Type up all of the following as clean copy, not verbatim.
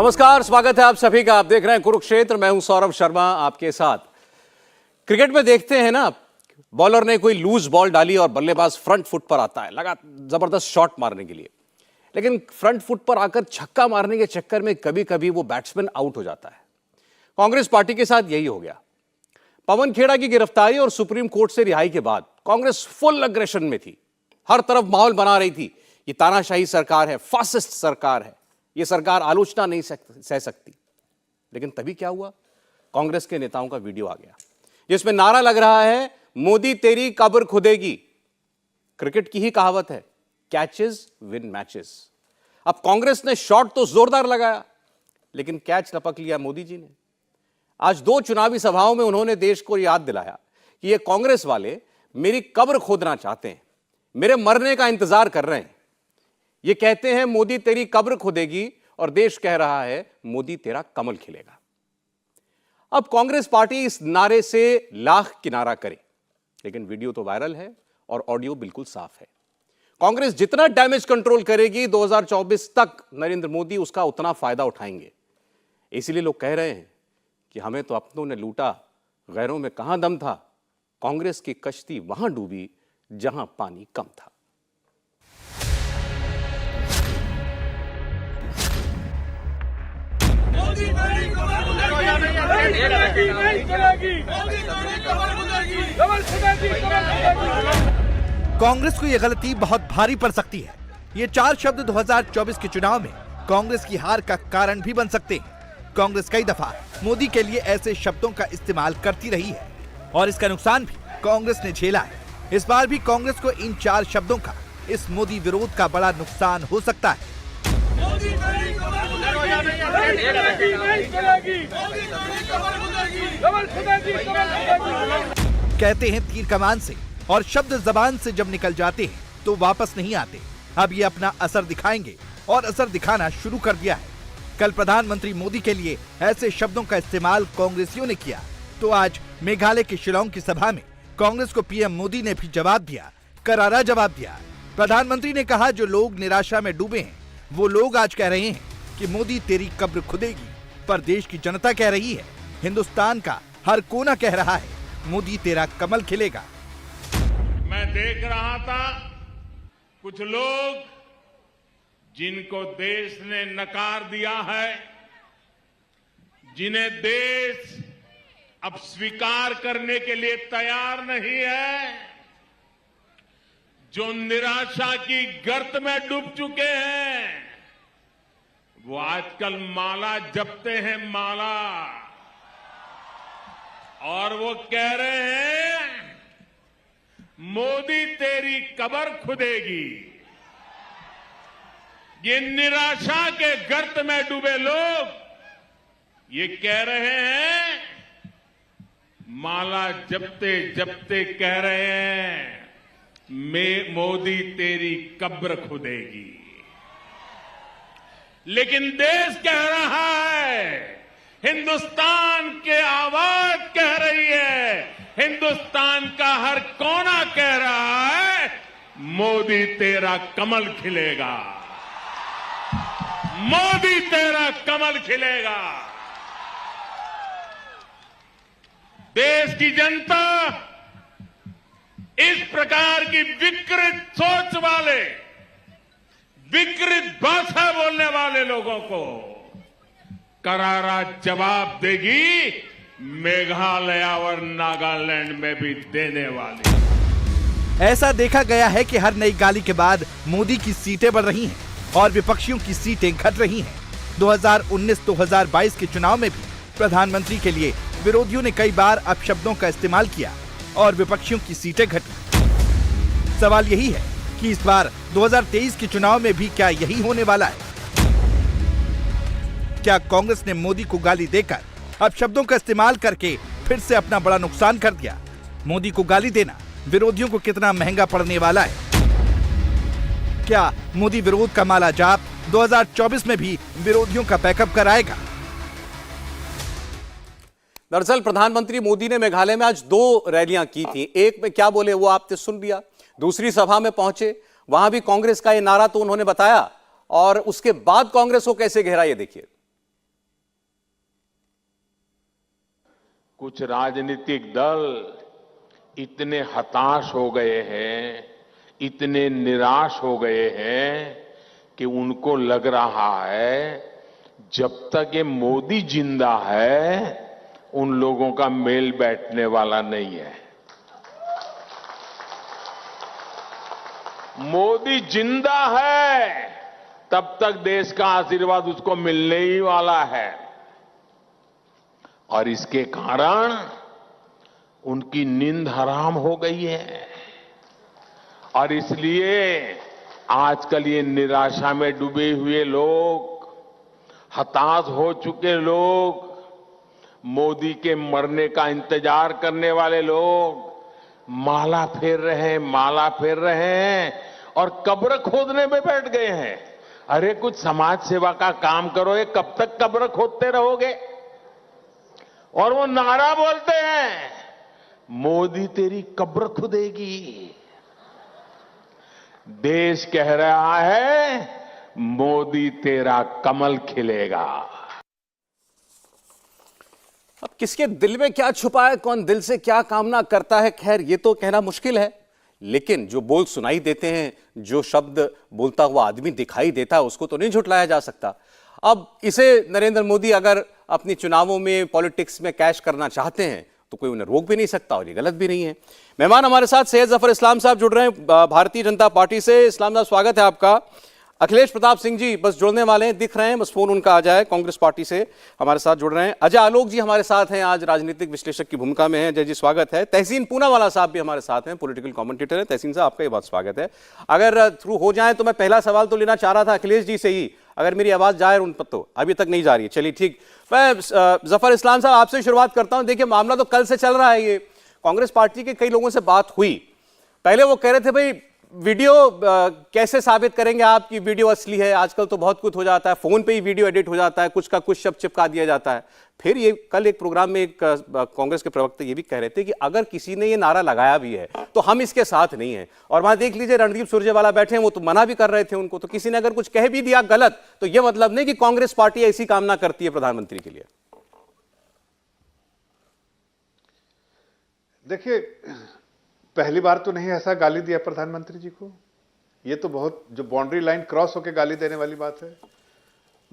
नमस्कार, स्वागत है आप सभी का। आप देख रहे हैं कुरुक्षेत्र। मैं हूं सौरभ शर्मा आपके साथ। क्रिकेट में देखते हैं ना, बॉलर ने कोई लूज बॉल डाली और बल्लेबाज फ्रंट फुट पर आता है लगा जबरदस्त शॉट मारने के लिए, लेकिन फ्रंट फुट पर आकर छक्का मारने के चक्कर में कभी कभी वो बैट्समैन आउट हो जाता है। कांग्रेस पार्टी के साथ यही हो गया। पवन खेड़ा की गिरफ्तारी और सुप्रीम कोर्ट से रिहाई के बाद कांग्रेस फुल अग्रेशन में थी। हर तरफ माहौल बना रही थी, ये तानाशाही सरकार है, फासिस्ट सरकार है, ये सरकार आलोचना नहीं सह सकती। लेकिन तभी क्या हुआ, कांग्रेस के नेताओं का वीडियो आ गया जिसमें नारा लग रहा है, मोदी तेरी कब्र खुदेगी। क्रिकेट की ही कहावत है, कैचेस विन मैचेस। अब कांग्रेस ने शॉट तो जोरदार लगाया, लेकिन कैच लपक लिया मोदी जी ने। आज 2 चुनावी सभाओं में उन्होंने देश को याद दिलाया कि ये कांग्रेस वाले मेरी कब्र खोदना चाहते हैं, मेरे मरने का इंतजार कर रहे हैं। ये कहते हैं मोदी तेरी कब्र खोदेगी, और देश कह रहा है मोदी तेरा कमल खिलेगा। अब कांग्रेस पार्टी इस नारे से लाख किनारा करे, लेकिन वीडियो तो वायरल है और ऑडियो बिल्कुल साफ है। कांग्रेस जितना डैमेज कंट्रोल करेगी 2024 तक नरेंद्र मोदी उसका उतना फायदा उठाएंगे। इसीलिए लोग कह रहे हैं कि हमें तो अपनों ने लूटा, गैरों में कहां दम था। कांग्रेस की कश्ती वहां डूबी जहां पानी कम था। कांग्रेस को यह गलती बहुत भारी पड़ सकती है। ये 4 शब्द 2024 के चुनाव में कांग्रेस की हार का कारण भी बन सकते हैं। कांग्रेस कई दफा मोदी के लिए ऐसे शब्दों का इस्तेमाल करती रही है और इसका नुकसान भी कांग्रेस ने झेला है। इस बार भी कांग्रेस को इन 4 शब्दों का इस मोदी विरोध का बड़ा नुकसान हो सकता है। कहते हैं तीर कमान से और शब्द जबान से जब निकल जाते हैं तो वापस नहीं आते। अब ये अपना असर दिखाएंगे और असर दिखाना शुरू कर दिया है। कल प्रधानमंत्री मोदी के लिए ऐसे शब्दों का इस्तेमाल कांग्रेसियों ने किया, तो आज मेघालय के शिलांग की सभा में कांग्रेस को पीएम मोदी ने भी जवाब दिया, करारा जवाब दिया। प्रधानमंत्री ने कहा, जो लोग निराशा में डूबे हैं वो लोग आज कह रहे हैं कि मोदी तेरी कब्र खुदेगी, पर देश की जनता कह रही है, हिंदुस्तान का हर कोना कह रहा है, मोदी तेरा कमल खिलेगा। मैं देख रहा था कुछ लोग जिनको देश ने नकार दिया है, जिन्हें देश अब स्वीकार करने के लिए तैयार नहीं है, जो निराशा की गर्त में डूब चुके हैं, वो आजकल माला जपते हैं, माला। और वो कह रहे हैं मोदी तेरी कब्र खुदेगी। ये निराशा के गर्त में डूबे लोग ये कह रहे हैं, माला जपते जपते कह रहे हैं, मोदी तेरी कब्र खुदेगी। लेकिन देश कह रहा है, हिंदुस्तान के आवाज कह रही है, हिंदुस्तान का हर कोना कह रहा है, मोदी तेरा कमल खिलेगा, मोदी तेरा कमल खिलेगा। देश की जनता इस प्रकार की विकृत सोच वाले, विकृत भाषा बोलने वाले लोगों को करारा जवाब देगी, मेघालय और नागालैंड में भी देने वाली। ऐसा देखा गया है कि हर नई गाली के बाद मोदी की सीटें बढ़ रही हैं और विपक्षियों की सीटें घट रही हैं। 2019-2022 के चुनाव में भी प्रधानमंत्री के लिए विरोधियों ने कई बार अपशब्दों का इस्तेमाल किया और विपक्षियों की सीटें घटी। सवाल यही है कि इस बार 2023 के चुनाव में भी क्या यही होने वाला है? क्या कांग्रेस ने मोदी को गाली देकर अपशब्दों का इस्तेमाल करके फिर से अपना बड़ा नुकसान कर दिया? मोदी को गाली देना विरोधियों को कितना महंगा पड़ने वाला है? क्या मोदी विरोध का माला जाप 2024 में भी विरोधियों का बैकअप कराएगा? दरअसल प्रधानमंत्री मोदी ने मेघालय में आज 2 रैलियां की थी। एक में क्या बोले वो आपने सुन लिया। दूसरी सभा में पहुंचे, वहां भी कांग्रेस का ये नारा तो उन्होंने बताया, और उसके बाद कांग्रेस को कैसे घेरा ये देखिए। कुछ राजनीतिक दल इतने हताश हो गए हैं, इतने निराश हो गए हैं कि उनको लग रहा है जब तक ये मोदी जिंदा है उन लोगों का मेल बैठने वाला नहीं है। मोदी जिंदा है तब तक देश का आशीर्वाद उसको मिलने ही वाला है और इसके कारण उनकी नींद हराम हो गई है और इसलिए आजकल ये निराशा में डूबे हुए लोग, हताश हो चुके लोग, मोदी के मरने का इंतजार करने वाले लोग माला फेर रहे हैं और कब्र खोदने में बैठ गए हैं। अरे कुछ समाज सेवा का काम करो, ये कब तक कब्र खोदते रहोगे? और वो नारा बोलते हैं, मोदी तेरी कब्र खुदेगी। देश कह रहा है, मोदी तेरा कमल खिलेगा। अब किसके दिल में क्या छुपा है, कौन दिल से क्या कामना करता है, खैर ये तो कहना मुश्किल है, लेकिन जो बोल सुनाई देते हैं, जो शब्द बोलता हुआ आदमी दिखाई देता है, उसको तो नहीं झुटलाया जा सकता। अब इसे नरेंद्र मोदी अगर अपनी चुनावों में, पॉलिटिक्स में कैश करना चाहते हैं तो कोई उन्हें रोक भी नहीं सकता और ये गलत भी नहीं है। मेहमान हमारे साथ सैयद जफर इस्लाम साहब जुड़ रहे हैं भारतीय जनता पार्टी से। इस्लाम साहब स्वागत है आपका। अखिलेश प्रताप सिंह जी बस जुड़ने वाले हैं, दिख रहे हैं, बस फोन उनका आ जाए, कांग्रेस पार्टी से हमारे साथ जुड़ रहे हैं। अजय आलोक जी हमारे साथ हैं, आज राजनीतिक विश्लेषक की भूमिका में हैं। अजय जी स्वागत है। तहसीन पूनावाला साहब भी हमारे साथ हैं, पॉलिटिकल कमेंटेटर हैं। तहसीन साहब आपका ये बहुत स्वागत है। अगर थ्रू हो जाए तो मैं पहला सवाल तो लेना चाह रहा था अखिलेश जी से ही, अगर मेरी आवाज जाए उन पर, तो अभी तक नहीं जा रही है, चलिए ठीक। मैं जफर इस्लाम साहब आपसे शुरुआत करता हूं। देखिए मामला तो कल से चल रहा है, ये कांग्रेस पार्टी के कई लोगों से बात हुई। पहले वो कह रहे थे भाई वीडियो कैसे साबित करेंगे आप कि वीडियो असली है, आजकल तो बहुत कुछ हो जाता है, फोन पे ही वीडियो एडिट हो जाता है, कुछ का कुछ शब्द चिपका दिया जाता है। फिर ये कल एक प्रोग्राम में एक कांग्रेस के प्रवक्ता ये भी कह रहे थे कि अगर किसी ने ये नारा लगाया भी है तो हम इसके साथ नहीं हैं। और वहां देख लीजिए रणदीप सुरजेवाला बैठे हैं, वो तो मना भी कर रहे थे उनको। तो किसी ने अगर कुछ कह भी दिया गलत तो ये मतलब नहीं कि कांग्रेस पार्टी ऐसी कामना करती है प्रधानमंत्री के लिए। देखिए, पहली बार तो नहीं ऐसा गाली दिया प्रधानमंत्री जी को। ये तो बहुत जो बाउंड्री लाइन क्रॉस होकर गाली देने वाली बात है।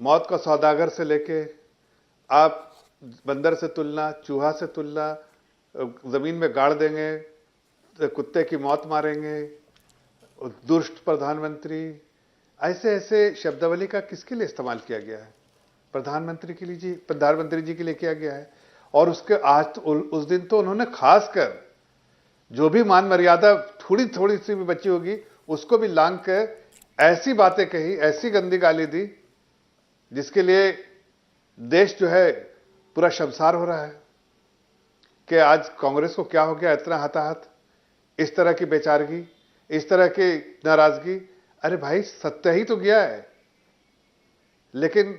मौत का सौदागर से लेके आप बंदर से तुलना, चूहा से तुलना, जमीन में गाड़ देंगे, कुत्ते की मौत मारेंगे, दुष्ट प्रधानमंत्री, ऐसे ऐसे शब्दावली का किसके लिए इस्तेमाल किया गया है? प्रधानमंत्री जी के लिए किया गया है। और उसके आज उस दिन तो उन्होंने खासकर जो भी मान मर्यादा थोड़ी थोड़ी सी भी बची होगी उसको भी लांघ कर ऐसी बातें कही, ऐसी गंदी गाली दी जिसके लिए देश जो है पूरा शर्मसार हो रहा है कि आज कांग्रेस को क्या हो गया, इतना हताहत, इस तरह की बेचारगी, इस तरह की नाराजगी। अरे भाई सत्य ही तो गया है, लेकिन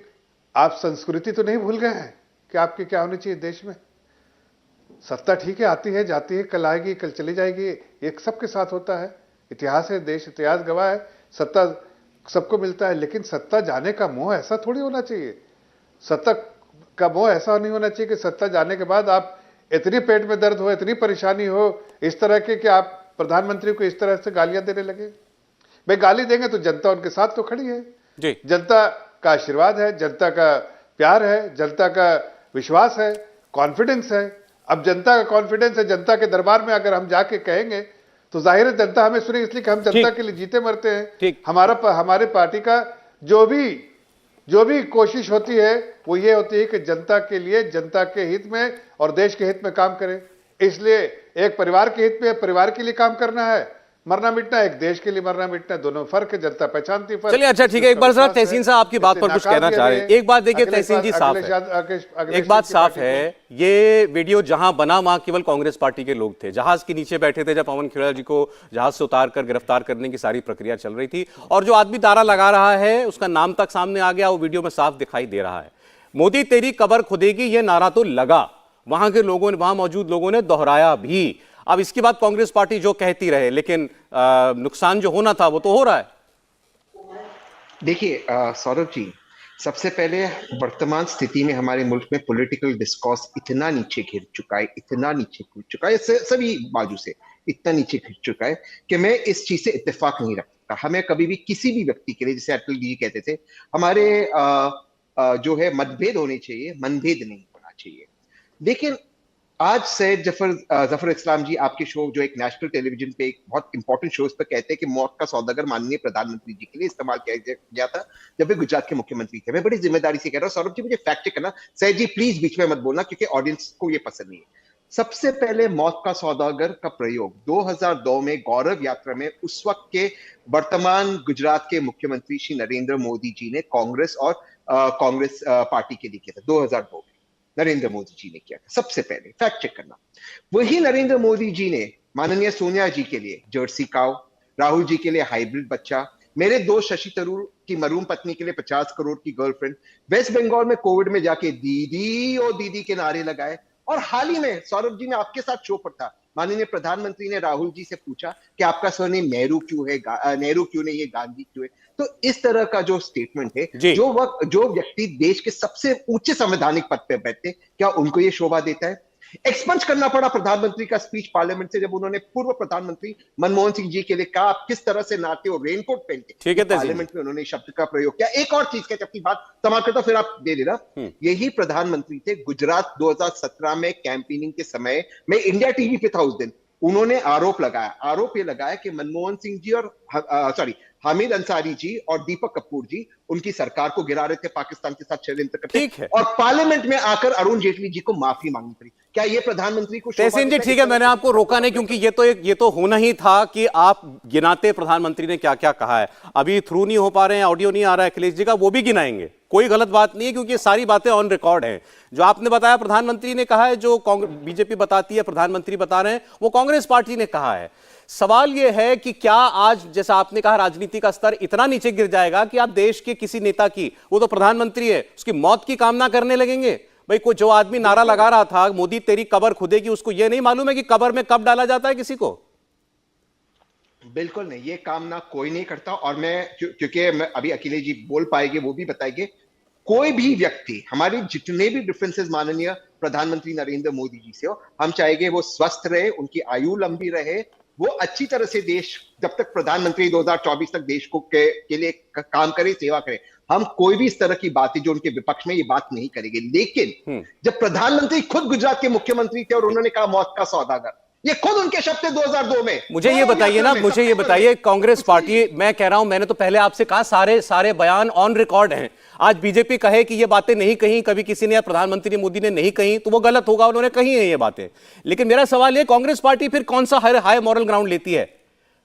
आप संस्कृति तो नहीं भूल गए हैं कि आपकी क्या होनी चाहिए देश में। सत्ता ठीक है, आती है जाती है, कल आएगी कल चली जाएगी, एक सबके साथ होता है, इतिहास है, देश इतिहास गवाह है, सत्ता सबको मिलता है। लेकिन सत्ता जाने का मोह ऐसा थोड़ी होना चाहिए। सत्ता का मोह ऐसा नहीं होना चाहिए कि सत्ता जाने के बाद आप इतनी पेट में दर्द हो, इतनी परेशानी हो इस तरह के कि आप प्रधानमंत्री को इस तरह से गालियां देने लगे। भाई गाली देंगे तो जनता उनके साथ तो खड़ी है जी। जनता का आशीर्वाद है, जनता का प्यार है, जनता का विश्वास है, कॉन्फिडेंस है। अब जनता का कॉन्फिडेंस है, जनता के दरबार में अगर हम जाके कहेंगे तो जाहिर है जनता हमें सुनेगी, इसलिए कि हम जनता के लिए जीते मरते हैं। हमारे पार्टी का जो भी कोशिश होती है वो ये होती है कि जनता के लिए, जनता के हित में और देश के हित में काम करें। इसलिए एक परिवार के हित में परिवार के लिए काम करना है, मरना मिटना, एक देश के लिए मरना मिटना, दोनों फर्क है, जनता पहचानती फर्क। चलिए अच्छा ठीक है, एक बार जरा तहसीन साहब आपकी बात पर कुछ कहना चाह रहे हैं। एक बात देखिए तहसीन जी, साफ है, एक बात साफ है, ये वीडियो जहां बना वहां केवल कांग्रेस पार्टी के लोग थे, जहाज के नीचे बैठे थे जब पवन खेड़ा जी को जहाज से उतार कर गिरफ्तार करने की सारी प्रक्रिया चल रही थी, और जो आदमी नारा लगा रहा है उसका नाम तक सामने आ गया, वो वीडियो में साफ दिखाई दे रहा है। मोदी तेरी कब्र खुदेगी, ये नारा तो लगा, वहां के लोगों ने, वहां मौजूद लोगों ने दोहराया भी। अब इसके बाद कांग्रेस पार्टी जो कहती रहे, लेकिन नुकसान जो होना था वो तो हो रहा है। देखिए सौरभ जी, सबसे पहले वर्तमान स्थिति में हमारे मुल्क में पॉलिटिकल डिस्कोर्स इतना नीचे गिर चुका है, इतना नीचे गिर चुका है, सभी बाजू से इतना नीचे गिर चुका है कि मैं इस चीज से इत्तेफाक नहीं रखता। हमें कभी भी किसी भी व्यक्ति के लिए, जैसे अटल जी कहते थे, हमारे जो है मतभेद होने चाहिए, मनभेद नहीं होना चाहिए। लेकिन आज सैयद जफर इस्लाम जी आपके शो, जो एक नेशनल टेलीविजन पे एक बहुत इंपॉर्टेंट शो पर कहते हैं कि मौत का सौदागर माननीय प्रधानमंत्री जी के लिए इस्तेमाल किया गया था जब वे गुजरात के मुख्यमंत्री थे। मैं बड़ी जिम्मेदारी से कह रहा हूँ, सौरभ जी मुझे फैक्ट चेक करना, सैयद जी प्लीज बीच में मत बोलना क्योंकि ऑडियंस को ये पसंद नहीं है। सबसे पहले मौत का सौदागर का प्रयोग 2002 में गौरव यात्रा में उस वक्त के वर्तमान गुजरात के मुख्यमंत्री श्री नरेंद्र मोदी जी ने कांग्रेस और कांग्रेस पार्टी के लिए किया था। 2002 में नरेंद्र मोदी जी ने किया था। सबसे पहले फैक्ट चेक करना, वही नरेंद्र मोदी जी ने माननीय सोनिया जी के लिए जर्सी काउ, राहुल जी के लिए हाइब्रिड बच्चा, मेरे दोस्त शशि थरूर की मरूम पत्नी के लिए 50 करोड़ की गर्लफ्रेंड, वेस्ट बंगाल में कोविड में जाके दीदी और दीदी के नारे लगाए। और हाल ही में सौरभ जी, मैं आपके साथ शो पर था, माननीय प्रधानमंत्री ने राहुल जी से पूछा कि आपका सरनेम नेहरू क्यों है, नेहरू क्यों नहीं है, गांधी क्यों है। तो इस तरह का जो स्टेटमेंट है, जो व्यक्ति देश के सबसे ऊंचे संवैधानिक पद पे बैठते, क्या उनको ये शोभा देता है? एक्सपंज करना पड़ा प्रधानमंत्री का स्पीच पार्लियामेंट से, जब उन्होंने पूर्व प्रधानमंत्री मनमोहन सिंह जी के लिए कहा आप किस तरह से नाते हो रेनकोट पहन के, पार्लियामेंट में उन्होंने शब्द का प्रयोग किया। एक और चीज कहते, अपनी बात समाप्त करता फिर आप दे देना। यही प्रधानमंत्री थे गुजरात 2017 में कैंपेनिंग के समय, मैं इंडिया टीवी पे था उस दिन, उन्होंने आरोप ये लगाया कि मनमोहन सिंह जी और हामिद अंसारी जी और दीपक कपूर जी उनकी सरकार को गिरा रहे थे, पाकिस्तान के साथ षड्यंत्र करते, और पार्लियामेंट में आकर अरुण जेटली जी को माफी मांगनी पड़ी। क्या ये प्रधानमंत्री को? तहसीन जी ठीक है, मैंने आपको रोका नहीं क्योंकि ये तो होना ही था कि आप गिनाते प्रधानमंत्री ने क्या क्या कहा है। अभी थ्रू नहीं हो पा रहे हैं, ऑडियो नहीं आ रहा है अखिलेश जी का, वो भी गिनाएंगे, कोई गलत बात नहीं है क्योंकि सारी बातें ऑन रिकॉर्ड हैं। जो आपने बताया प्रधानमंत्री ने कहा है, जो बीजेपी बताती है प्रधानमंत्री बता रहे हैं, वो कांग्रेस पार्टी ने कहा है। सवाल यह है कि क्या आज, जैसा आपने कहा, राजनीति का स्तर इतना नीचे गिर जाएगा कि आप देश के किसी नेता की, वो तो प्रधानमंत्री है, उसकी मौत की कामना करने लगेंगे? भाई कोई जो आदमी नारा लगा रहा था मोदी तेरी कब्र खुदेगी, उसको यह नहीं मालूम है कि कब्र में कब डाला जाता है किसी को? बिल्कुल नहीं, ये कामना कोई नहीं करता। और मैं, क्योंकि मैं अभी अखिलेश जी बोल पाएंगे, वो भी बताएंगे, कोई भी व्यक्ति, हमारे जितने भी डिफरेंसेस माननीय प्रधानमंत्री नरेंद्र मोदी जी से हो, हम चाहेंगे वो स्वस्थ रहे, उनकी आयु लंबी रहे, वो अच्छी तरह से देश, जब तक प्रधानमंत्री 2024 तक देश को के लिए काम करे, सेवा करे, हम कोई भी इस तरह की बातें जो उनके विपक्ष में, ये बात नहीं करेंगे। लेकिन जब प्रधानमंत्री खुद गुजरात के मुख्यमंत्री थे और उन्होंने कहा मौत का सौदागर, ये खुद उनके शब्द थे 2002 में। मुझे ये बताइए ना, मुझे ये बताइए, कांग्रेस पार्टी, मैं कह रहा हूं, मैंने तो पहले आपसे कहा सारे बयान ऑन रिकॉर्ड हैं। आज बीजेपी कहे कि ये बातें नहीं कही कभी किसी ने, या प्रधानमंत्री मोदी ने नहीं कही, तो वो गलत होगा, उन्होंने कही है ये बातें। लेकिन मेरा सवाल ये, कांग्रेस पार्टी फिर कौन सा हाई मॉरल ग्राउंड लेती है?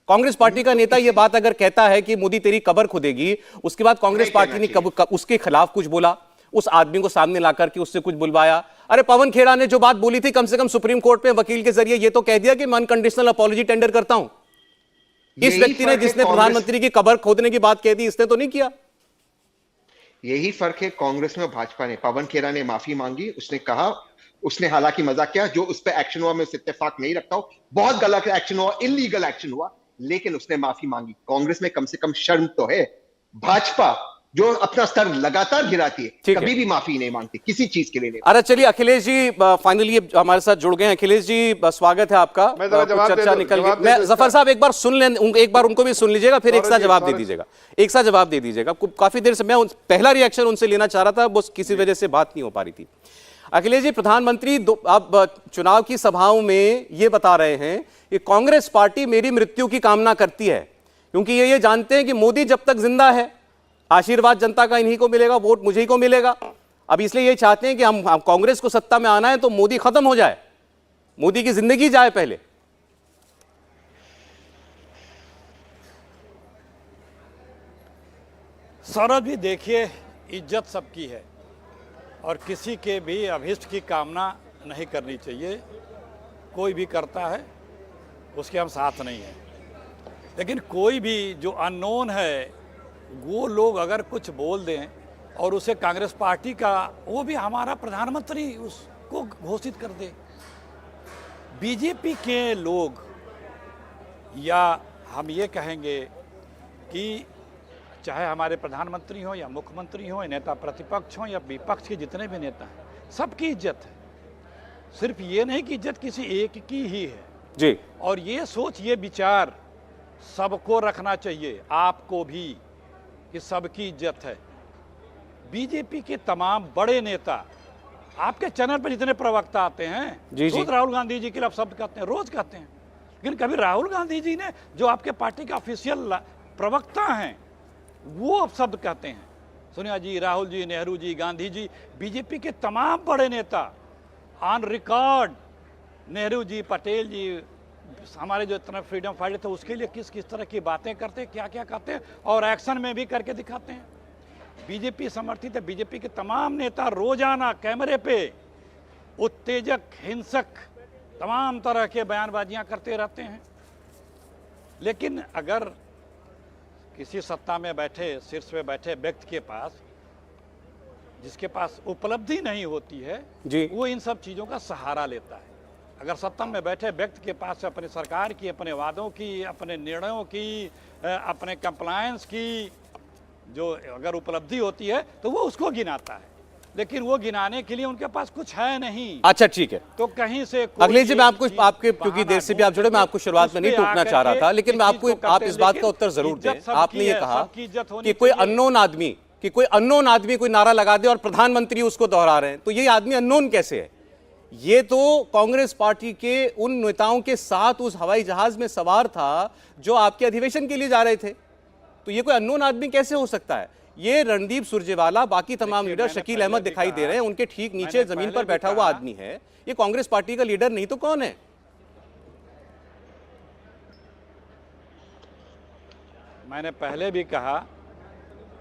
कांग्रेस पार्टी का नेता ये बात अगर कहता है कि मोदी तेरी कब्र खुदेगी, उसके बाद कांग्रेस पार्टी ने कब उसके खिलाफ कुछ बोला, उस आदमी को सामने लाकर के उससे कुछ बुलवाया? अरे पवन खेड़ा ने जो बात बोली थी, कम से कम सुप्रीम कोर्ट में वकील के जरिए ये तो कह दिया कि मैं अनकंडीशनल अपॉलॉजी टेंडर करता हूं। इस व्यक्ति ने, जिसने प्रधानमंत्री की कब्र खोदने की बात कह दी, इसने तो नहीं किया। यही फर्क है कांग्रेस में भाजपा ने। पवन खेड़ा ने माफी मांगी, उसने कहा, उसने हालांकि मजाक किया, जो उस पर एक्शन हुआ मैं उससे इत्तेफाक नहीं रखता हूं, बहुत गलत एक्शन हुआ, इलीगल एक्शन हुआ, लेकिन उसने माफी मांगी। कांग्रेस में कम से कम शर्म तो है। भाजपा जो अपना स्तर लगातार गिराती है, कभी भी माफी नहीं मांगती किसी चीज के लिए नहीं। अरे चलिए अखिलेश जी फाइनली हमारे साथ जुड़ गए हैं। अखिलेश जी स्वागत है आपका। चर्चा निकल गई। मैं जफर साहब एक बार सुन लें, एक बार उनको भी सुन लीजिएगा, फिर एक साथ जवाब दे दीजिएगा, एक साथ जवाब दे दीजिएगा। काफी देर से मैं पहला रिएक्शन उनसे लेना चाह रहा था, वो किसी वजह से बात नहीं हो पा रही थी। अखिलेश जी, प्रधानमंत्री अब चुनाव की सभाओं में ये बता रहे हैं कि कांग्रेस पार्टी मेरी मृत्यु की कामना करती है, क्योंकि ये जानते हैं कि मोदी जब तक जिंदा है, आशीर्वाद जनता का इन्हीं को मिलेगा, वोट मुझे ही को मिलेगा। अब इसलिए ये चाहते हैं कि हम कांग्रेस को सत्ता में आना है तो मोदी खत्म हो जाए, मोदी की जिंदगी जाए पहले। सौरभ जी देखिए, इज्जत सबकी है और किसी के भी अभिष्ट की कामना नहीं करनी चाहिए। कोई भी करता है उसके हम साथ नहीं हैं, लेकिन कोई भी जो अननोन है, वो लोग अगर कुछ बोल दें और उसे कांग्रेस पार्टी का, वो भी हमारा प्रधानमंत्री, उसको घोषित कर दे। बीजेपी के लोग, या हम ये कहेंगे कि चाहे हमारे प्रधानमंत्री हो या मुख्यमंत्री हो या नेता प्रतिपक्ष हो या विपक्ष के जितने भी नेता हैं, सबकी इज्जत है। सिर्फ ये नहीं कि इज्जत किसी एक की ही है जी। और ये सोच, ये विचार सबको रखना चाहिए, आपको भी, कि सबकी इज्जत है। बीजेपी के तमाम बड़े नेता, आपके चैनल पर जितने प्रवक्ता आते हैं, जी, रोज राहुल गांधी जी के लिए आप शब्द कहते हैं, रोज कहते हैं, लेकिन कभी राहुल गांधी जी ने, जो आपके पार्टी के ऑफिशियल प्रवक्ता हैं, वो अब शब्द कहते हैं। सोनिया जी, राहुल जी, नेहरू जी, गांधी जी, बीजेपी के तमाम बड़े नेता ऑन रिकॉर्ड, नेहरू जी, पटेल जी, हमारे जो इतना फ्रीडम फाइटर थे उसके लिए किस किस तरह की बातें करते हैं, क्या क्या करते हैं और एक्शन में भी करके दिखाते हैं। बीजेपी समर्थित है, बीजेपी के तमाम नेता रोजाना कैमरे पे उत्तेजक, हिंसक, तमाम तरह के बयानबाजियां करते रहते हैं। लेकिन अगर किसी सत्ता में बैठे, शीर्ष पे बैठे व्यक्ति के पास, जिसके पास उपलब्धि नहीं होती है जी, वो इन सब चीज़ों का सहारा लेता है। अगर सत्ता में बैठे व्यक्ति के पास अपनी सरकार की, अपने वादों की, अपने निर्णयों की, अपने कंप्लायंस की जो अगर उपलब्धि होती है तो वो उसको गिनाता है, लेकिन वो गिनाने के लिए उनके पास कुछ है नहीं। अच्छा ठीक है, तो कहीं से कोई अखिलेश जी, मैं आपको, चीज़ आपके क्योंकि देर से भी आप जुड़े, मैं आपको शुरुआत में नहीं टोकना चाह रहा था, लेकिन मैं आपको, आप इस बात का उत्तर जरूर दें। आपने ये कहा कि कोई अननोन आदमी, कोई नारा लगा दे और प्रधानमंत्री उसको दोहरा रहे हैं, तो ये आदमी अननोन कैसे है? ये तो कांग्रेस पार्टी के उन नेताओं के साथ उस हवाई जहाज में सवार था जो आपके अधिवेशन के लिए जा रहे थे, तो ये कोई अननोन आदमी कैसे हो सकता है? ये रणदीप सुरजेवाला, बाकी तमाम लीडर, शकील अहमद दिखाई दे रहे हैं, उनके ठीक नीचे जमीन पर बैठा हुआ आदमी है, ये कांग्रेस पार्टी का लीडर नहीं तो कौन है? मैंने पहले भी कहा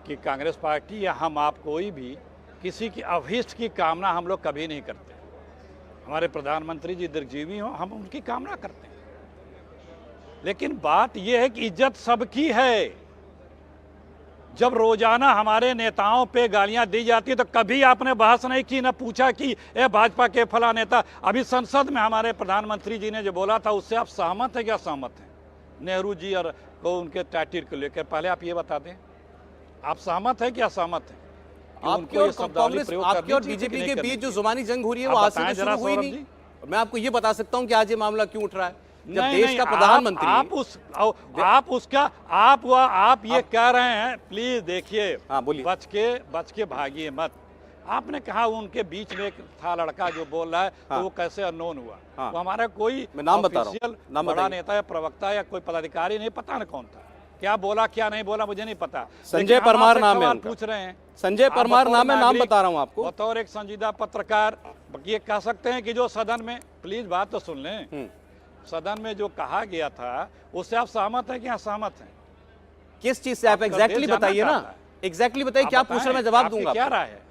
कि कांग्रेस पार्टी या हम आप कोई भी किसी की अभीष्ट की कामना हम लोग कभी नहीं करते। हमारे प्रधानमंत्री जी दीर्घजीवी हों, हम उनकी कामना करते हैं, लेकिन बात यह है कि इज्जत सबकी है। जब रोजाना हमारे नेताओं पे गालियां दी जाती है तो कभी आपने बहस नहीं की, न पूछा कि ए भाजपा के फला नेता, अभी संसद में हमारे प्रधानमंत्री जी ने जो बोला था उससे आप सहमत हैं क्या? सहमत हैं नेहरू जी और को उनके टैटिर को लेकर, पहले आप ये बता दें, आप सहमत हैं क्या? सहमत हैं? आपके और कांग्रेस, आपके और बीजेपी के बीच जो जुबानी जंग हो रही है वो आज से तो शुरू हुई नहीं। मैं आपको ये बता सकता हूं कि आज ये मामला क्यों उठ रहा है, जब देश का प्रधानमंत्री, आप ये कह रहे हैं, प्लीज देखिए, हाँ बोलिए, बच के भागिए मत। आपने कहा उनके बीच में एक था लड़का जो बोल रहा है, हाँ, तो वो कैसे अननोन हुआ? हाँ, वो हमारा कोई नाम बता रहा हूं, बड़ा नेता या प्रवक्ता या कोई पदाधिकारी नहीं, पता न कौन था, क्या बोला क्या नहीं बोला मुझे नहीं पता। संजय परमार नाम है उनका, पूछ रहे हैं, संजय परमार नाम है, नाम बता रहा हूं आपको। बतौर एक संजीदा पत्रकार ये कह सकते हैं कि जो सदन में, प्लीज बात तो सुन लें, सदन में जो कहा गया था उससे आप सहमत हैं कि असहमत हैं? किस चीज से आप एग्जैक्टली बताइए ना, एग्जैक्टली बताइए, क्या पूछ रहे, मैं जवाब दूंगा। क्या राय है?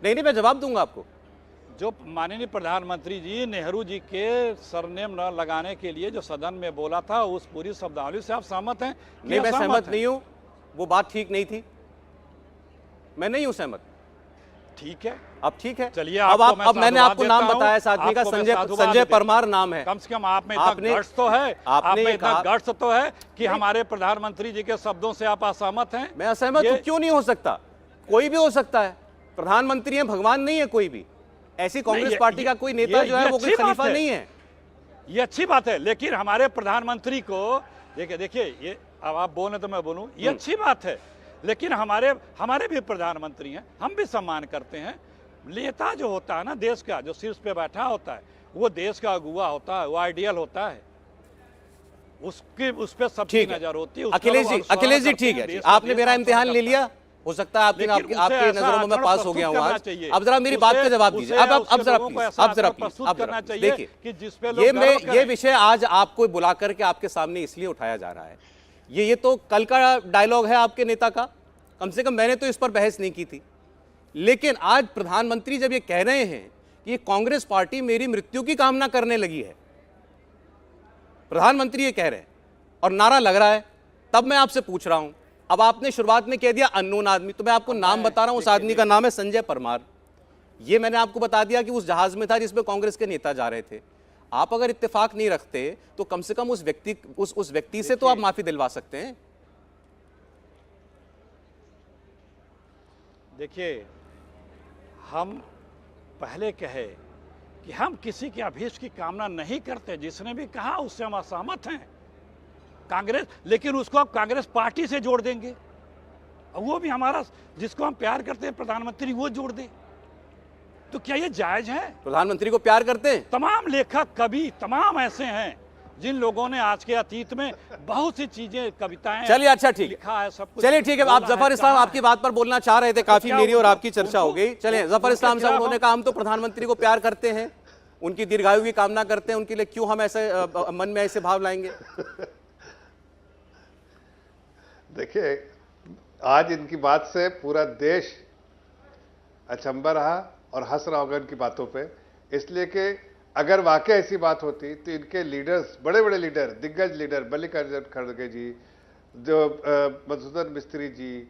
नहीं, मैं जवाब दूंगा आपको। जो माननीय प्रधानमंत्री जी नेहरू जी के सरनेम न लगाने के लिए जो सदन में बोला था, उस पूरी शब्दावली से आप सहमत हैं? नहीं, मैं सहमत नहीं हूं, वो बात ठीक नहीं थी, मैं नहीं हूं सहमत। ठीक है, अब ठीक है, चलिए, अब मैंने आपको नाम बताया इस आदमी का, संजय परमार नाम है। कम से कम आप में इतना गट्स तो है, आप में इतना गट्स तो है कि हमारे प्रधानमंत्री जी के शब्दों से आप असहमत हैं? मैं असहमत हूं, क्यों नहीं हो सकता? कोई भी हो सकता है, प्रधानमंत्री है, भगवान नहीं है कोई भी। ऐसी कांग्रेस पार्टी का कोई नेता जो है वो कोई खलीफा नहीं है। ये अच्छी बात है, लेकिन हमारे प्रधानमंत्री को देखिए, ये अब आप बोले तो मैं बोलूं, ये अच्छी बात है, लेकिन हमारे भी प्रधानमंत्री हैं, हम भी सम्मान करते हैं। नेता जो होता है ना देश का, जो शीर्ष पे बैठा होता है, वो देश का अगुवा होता है, वो आइडियल होता है, उसकी उस पर सबकी नजर होती है। अखिलेश जी ठीक है, आपने मेरा इम्तिहान ले लिया, हो सकता है आपके नजरों में मैं पास हो गया हूं आज। अब जरा मेरी बात का जवाब दीजिए, अब जरा प्लीज देखिए, ये विषय आज आपको बुला करके आपके सामने इसलिए उठाया जा रहा है, ये तो कल का डायलॉग है आपके नेता का, कम से कम मैंने तो इस पर बहस नहीं की थी, लेकिन आज प्रधानमंत्री जब ये कह रहे हैं कि ये कांग्रेस पार्टी मेरी मृत्यु की कामना करने लगी है, प्रधानमंत्री ये कह रहे हैं और नारा लग रहा है, तब मैं आपसे पूछ रहा हूं। अब आपने शुरुआत में कह दिया अननोन आदमी, तो मैं आपको नाम बता रहा हूं, उस आदमी का नाम है संजय परमार। ये मैंने आपको बता दिया कि उस जहाज में था जिसमें कांग्रेस के नेता जा रहे थे। आप अगर इत्तेफाक नहीं रखते तो कम से कम उस व्यक्ति से तो आप माफी दिलवा सकते हैं। देखिए, हम पहले कहे कि हम किसी के अभीष्ट की कामना नहीं करते। जिसने भी कहा उससे हम असहमत हैं। कांग्रेस, लेकिन उसको आप कांग्रेस पार्टी से जोड़ देंगे और वो भी हमारा, जिसको हम प्यार करते हैं प्रधानमंत्री, वो जोड़ दे, तो क्या ये जायज है? प्रधानमंत्री को प्यार करते हैं? तमाम लेखक, कवि, तमाम ऐसे हैं जिन लोगों ने आज के अतीत में बहुत सी चीजें, कविताएं, चलिए, अच्छा, ठीक, लिखा है, सब कुछ। चलिए ठीक है। आप जफर इस्लाम आपकी बात पर बोलना चाह रहे थे, काफी मेरी और आपकी चर्चा हो गई। चलिए, जफर इस्लाम साहब, उन्होंने कहा हम तो प्रधानमंत्री को प्यार करते हैं, उनकी दीर्घायु की कामना करते हैं, उनके लिए क्यों हम ऐसे मन में ऐसे भाव लाएंगे? देखिए, आज इनकी बात से पूरा देश अचंभा रहा और हंस रहा होगा इनकी बातों पे, इसलिए कि अगर वाकई ऐसी बात होती तो इनके लीडर्स, बड़े बड़े लीडर, दिग्गज लीडर, मल्लिकार्जुन खड़गे जी, जो मधुसूदन मिस्त्री जी,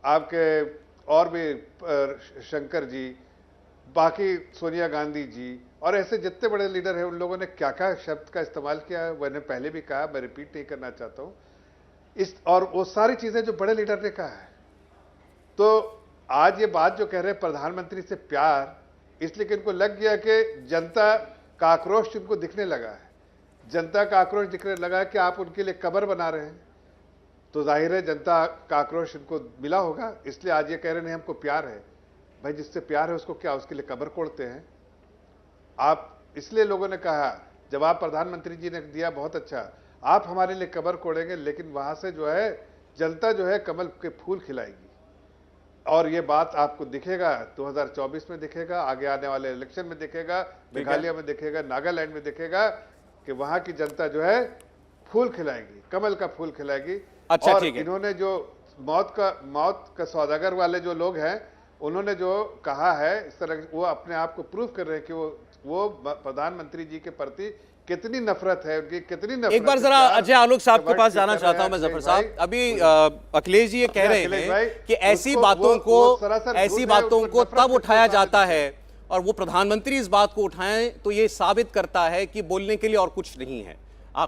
आपके और भी शंकर जी, बाकी सोनिया गांधी जी, और ऐसे जितने बड़े लीडर हैं, उन लोगों ने क्या क्या शब्द का इस्तेमाल किया है, मैंने पहले भी कहा, मैं रिपीट नहीं करना चाहता हूं इस, और वो सारी चीजें जो बड़े लीडर ने कहा है। तो आज ये बात जो कह रहे हैं प्रधानमंत्री से प्यार, इसलिए कि इनको लग गया कि जनता का आक्रोश इनको दिखने लगा है, जनता का आक्रोश दिखने लगा है कि आप उनके लिए कब्र बना रहे हैं, तो जाहिर है जनता का आक्रोश इनको मिला होगा, इसलिए आज ये कह रहे नहीं हमको प्यार है। भाई, जिससे प्यार है उसको क्या, उसके लिए कब्र कोड़ते हैं आप? इसलिए लोगों ने कहा, जवाब प्रधानमंत्री जी ने दिया बहुत अच्छा, आप हमारे लिए कब्र कोड़ेंगे, लेकिन वहां से जो है जनता जो है कमल के फूल खिलाएगी। और ये बात आपको दिखेगा 2024 में, दिखेगा आगे आने वाले इलेक्शन में, दिखेगा मेघालय में, दिखेगा नागालैंड में, दिखेगा कि वहां की जनता जो है फूल खिलाएगी, कमल का फूल खिलाएगी। अच्छा, और ठीक है। इन्होंने जो मौत का सौदागर वाले जो लोग हैं, उन्होंने जो कहा है इस तरह, वो अपने आप को प्रूव कर रहे हैं कि वो प्रधानमंत्री जी के प्रति कितनी नफरत है, उनकी कितनी नफरत। एक बार जरा अजय आलोक साहब के पास जाना चाहता हूं मैं, जफर साहब। अभी अखिलेश जी ये कह रहे हैं कि ऐसी बातों को तब उठाया जाता है, और वो प्रधानमंत्री इस बात को उठाएं तो ये साबित करता है कि बोलने के लिए और कुछ नहीं है,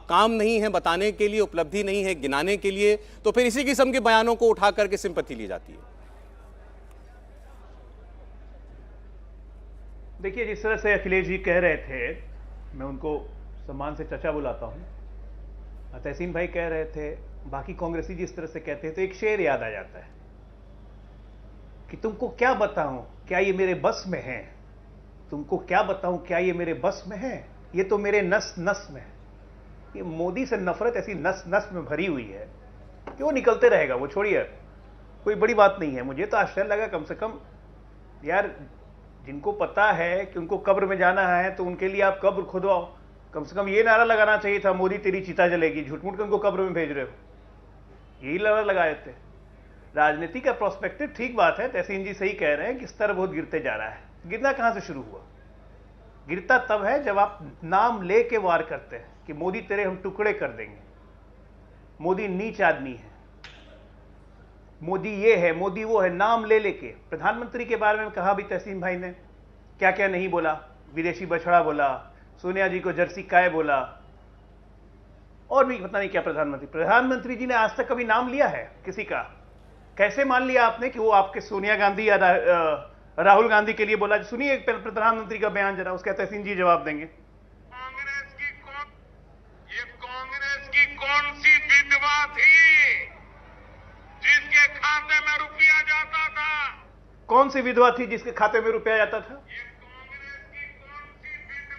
काम नहीं है बताने के लिए, उपलब्धि नहीं है गिनाने के लिए, तो फिर इसी किस्म के बयानों को उठा करके सिंपैथी ली जाती है। देखिए, जिस तरह से अखिलेश जी कह रहे थे, मैं उनको सम्मान से चचा बुलाता हूं, तहसीन भाई कह रहे थे, बाकी कांग्रेसी जिस तरह से कहते हैं, तो एक शेर याद आ जाता है कि तुमको क्या बताऊं, क्या ये मेरे बस में है, तुमको क्या बताऊं, क्या ये मेरे बस में है, ये तो मेरे नस नस में है। ये मोदी से नफरत ऐसी नस नस में भरी हुई है कि वो निकलते रहेगा, वो छोड़िए, कोई बड़ी बात नहीं है। मुझे तो आश्चर्य लगा, कम से कम यार, जिनको पता है कि उनको कब्र में जाना है, तो उनके लिए आप कब्र खुदवाओ। कम से कम ये नारा लगाना चाहिए था, मोदी तेरी चिता जलेगी, झूठ मूठ के उनको कब्र में भेज रहे हो, यही नारा लगाए थे। राजनीति का प्रोस्पेक्टिव, ठीक बात है, तहसीन जी सही कह रहे हैं कि स्तर बहुत गिरते जा रहा है। गिरना कहां से शुरू हुआ? गिरता तब है जब आप नाम ले के वार करते हैं कि मोदी तेरे हम टुकड़े कर देंगे, मोदी नीच आदमी है, मोदी ये है, मोदी वो है, नाम ले लेके। प्रधानमंत्री के बारे में कहा भी तहसीन भाई ने, क्या क्या नहीं बोला, विदेशी बछड़ा बोला, सोनिया जी को जर्सी काय बोला, और भी पता नहीं क्या। प्रधानमंत्री जी ने आज तक कभी नाम लिया है किसी का? कैसे मान लिया आपने कि वो आपके सोनिया गांधी या राहुल गांधी के लिए बोला? सुनिए प्रधानमंत्री का बयान जरा, उसका तहसीन जी जवाब देंगे। कांग्रेस की कौन सी विधवा थी जिसके खाते में रुपया जाता था? कौन सी विधवा थी जिसके खाते में रुपया जाता था?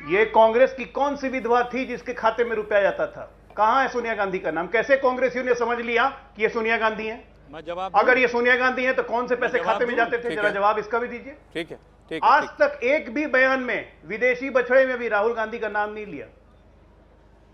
ये कांग्रेस की कौन सी विधवा थी जिसके खाते में रुपया जाता था? कहां है सोनिया गांधी का नाम? कैसे कांग्रेसियों ने समझ लिया कि ये सोनिया गांधी है? मैं जवाब, अगर ये सोनिया गांधी है तो कौन से पैसे खाते में जाते थे? जरा जवाब इसका भी दीजिए। ठीक है, ठीक आज तक एक भी बयान में विदेशी बछड़े में भी राहुल गांधी का नाम नहीं लिया।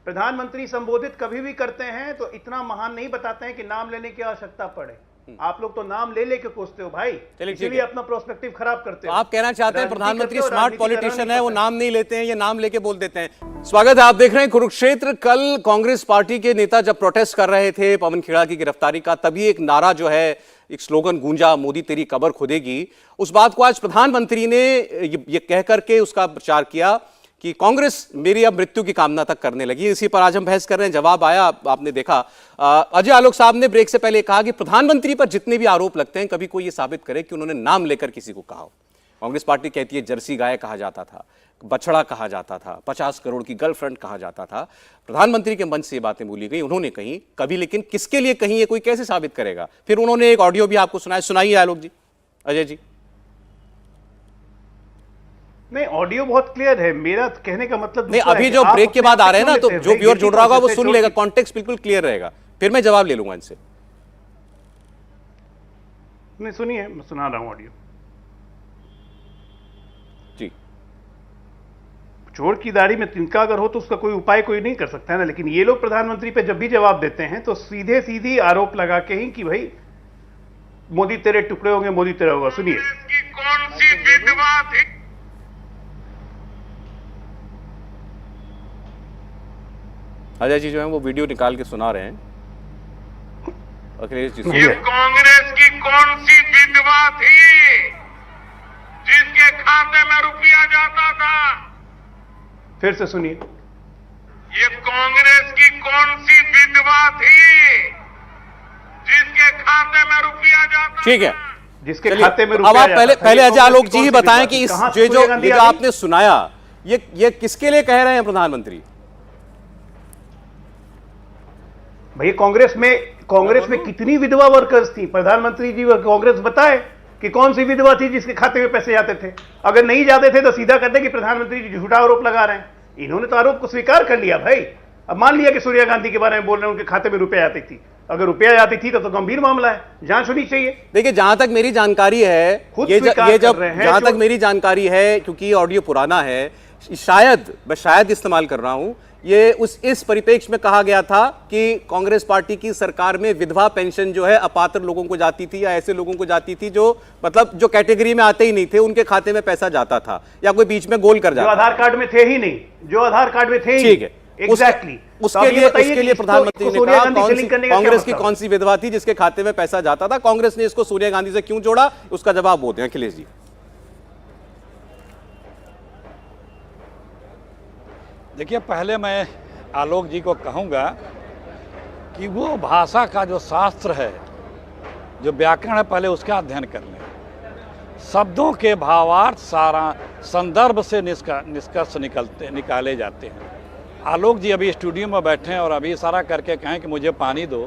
प्रधानमंत्री संबोधित कभी भी करते हैं तो इतना महान नहीं बताते हैं कि नाम लेने की आवश्यकता पड़े। आप लोग तो नाम ले लेके कोसते हो भाई, इसलिए अपना प्रोस्पेक्टिव खराब करते हो। आप कहना चाहते हैं प्रधानमंत्री स्मार्ट पॉलिटिशियन है, वो नाम नहीं लेते हैं, ये नाम लेके बोल देते हैं। स्वागत है, आप देख रहे हैं कुरुक्षेत्र। कल कांग्रेस पार्टी के नेता जब प्रोटेस्ट कर रहे थे पवन खेड़ा की गिरफ्तारी का, तभी एक नारा जो है, एक स्लोगन गूंजा, मोदी तेरी कब्र खुदेगी। उस बात को आज प्रधानमंत्री ने ये कह करके उसका प्रचार किया कि कांग्रेस मेरी अब मृत्यु की कामना तक करने लगी। इसी पर आज हम बहस कर रहे हैं। जवाब आया, आपने देखा। अजय आलोक साहब ने ब्रेक से पहले कहा कि प्रधानमंत्री पर जितने भी आरोप लगते हैं, कभी कोई ये साबित करे कि उन्होंने नाम लेकर किसी को कहा हो। कांग्रेस पार्टी कहती है जर्सी गाय कहा जाता था, बछड़ा कहा जाता था, 50 करोड़ की गर्लफ्रेंड कहा जाता था। प्रधानमंत्री के मंच से ये बातें बोली गई, उन्होंने कही कभी, लेकिन किसके लिए कही, ये कोई कैसे साबित करेगा? फिर उन्होंने एक ऑडियो भी आपको सुनाया, सुनाइए आलोक जी, अजय जी। नहीं, ऑडियो बहुत क्लियर है। मेरा कहने का मतलब नहीं, अभी जो ब्रेक के बाद आ रहे हैं ना, तो जो व्यूअर जुड़ रहा होगा वो सुन लेगा, कॉन्टेक्स्ट बिल्कुल क्लियर रहेगा, फिर मैं जवाब ले लूंगा इनसे। नहीं, सुनिए, मैं सुना रहा हूं ऑडियो। जी। चोर की दाढ़ी में तिनका अगर हो तो उसका कोई उपाय कोई नहीं कर सकता है ना। लेकिन ये लोग प्रधानमंत्री पे जब भी जवाब देते हैं तो सीधे सीधी आरोप लगा के ही कि भाई मोदी तेरे टुकड़े होंगे, मोदी तेरा होगा। सुनिए। कौन सी विधवा थी? अजय जी जो है वो वीडियो निकाल के सुना रहे हैं। अखिलेश जी ये कांग्रेस की कौन सी विधवा थी जिसके खाते में रुपया जाता था? फिर से सुनिए। ये कांग्रेस की कौन सी विधवा थी जिसके खाते में रुपया जाता? ठीक है, जिसके खाते में रुपया अब आप जाता था। पहले ये अजय आलोक जी ही कांग्रेस की बताएं विधवा कि थी। इस कहां जो सोनिया गांधी जो आ गई? आपने सुनाया, ये किसके लिए कह रहे हैं प्रधानमंत्री? भाई कांग्रेस में कितनी विधवा वर्कर्स थी? प्रधानमंत्री जी कांग्रेस बताए कि कौन सी विधवा थी जिसके खाते में पैसे जाते थे। अगर नहीं जाते थे तो सीधा कहते कि प्रधानमंत्री जी झूठा आरोप लगा रहे हैं। इन्होंने तो आरोप को स्वीकार कर लिया भाई। अब मान लिया कि सोनिया गांधी के बारे में बोल रहे हैं उनके खाते में रुपया आती थी। अगर रुपया जाती थी तो गंभीर मामला है, जांच होनी चाहिए। देखिए, जहां तक मेरी जानकारी है, ये जब जहां तक मेरी जानकारी है, क्योंकि ऑडियो पुराना है, शायद मैं शायद इस्तेमाल कर रहा हूं, ये इस परिप्रेक्ष्य में कहा गया था कि कांग्रेस पार्टी की सरकार में विधवा पेंशन जो है अपात्र लोगों को जाती थी, या ऐसे लोगों को जाती थी जो मतलब जो कैटेगरी में आते ही नहीं थे, उनके खाते में पैसा जाता था, या कोई बीच में गोल कर जाता, जो आधार कार्ड में थे ही नहीं, जो आधार कार्ड में थे ही। ठीक है, एग्जैक्टली। उसके लिए प्रधानमंत्री ने कहा कांग्रेस की कौन सी विधवा थी जिसके खाते में पैसा जाता था, कांग्रेस ने इसको सोनिया गांधी से क्यों जोड़ा, उसका जवाब वो दें अखिलेश जी। देखिए, पहले मैं आलोक जी को कहूँगा कि वो भाषा का जो शास्त्र है, जो व्याकरण है, पहले उसका अध्ययन कर लें। शब्दों के भावार्थ सारा संदर्भ से निष्कर्ष निकाले जाते हैं। आलोक जी अभी स्टूडियो में बैठे हैं और अभी इशारा करके कहें कि मुझे पानी दो,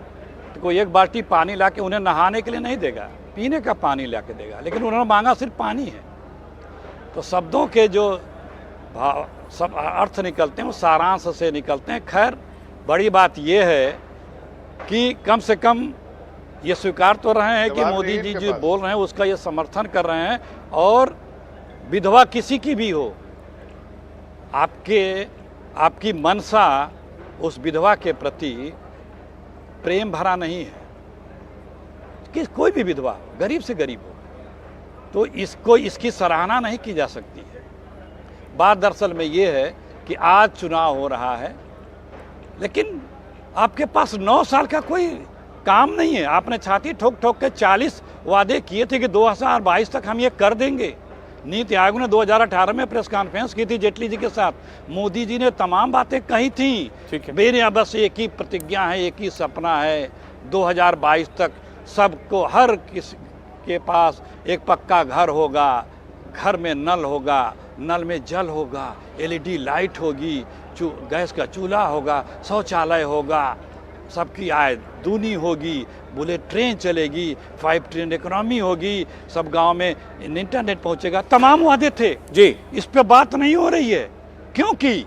तो कोई एक बाल्टी पानी ला के उन्हें नहाने के लिए नहीं देगा, पीने का पानी ला के देगा, लेकिन उन्होंने मांगा सिर्फ पानी है। तो शब्दों के जो भाव सब अर्थ निकलते हैं वो सारांश से निकलते हैं। खैर, बड़ी बात यह है कि कम से कम ये स्वीकार तो रहे हैं कि मोदी जी जो बोल रहे हैं उसका ये समर्थन कर रहे हैं। और विधवा किसी की भी हो, आपकी मनसा उस विधवा के प्रति प्रेम भरा नहीं है, कि कोई भी विधवा गरीब से गरीब हो, तो इसकी सराहना नहीं की जा सकती है। बात दरअसल में ये है कि आज चुनाव हो रहा है, लेकिन आपके पास 9 साल का कोई काम नहीं है। आपने छाती ठोक ठोक के 40 वादे किए थे कि 2022 तक हम ये कर देंगे। नीति आयोग ने 2018 में प्रेस कॉन्फ्रेंस की थी जेटली जी के साथ, मोदी जी ने तमाम बातें कही थी। मेरे बस एक ही प्रतिज्ञा है, एक ही सपना है, 2022 तक सबको, हर किसी के पास एक पक्का घर होगा, घर में नल होगा, नल में जल होगा, LED लाइट होगी, गैस का चूल्हा होगा, शौचालय होगा, सबकी आय दूनी होगी, बुलेट ट्रेन चलेगी, 5 ट्रेन इकोनॉमी होगी, सब गांव में इंटरनेट पहुंचेगा। तमाम वादे थे जी, इस पे बात नहीं हो रही है क्योंकि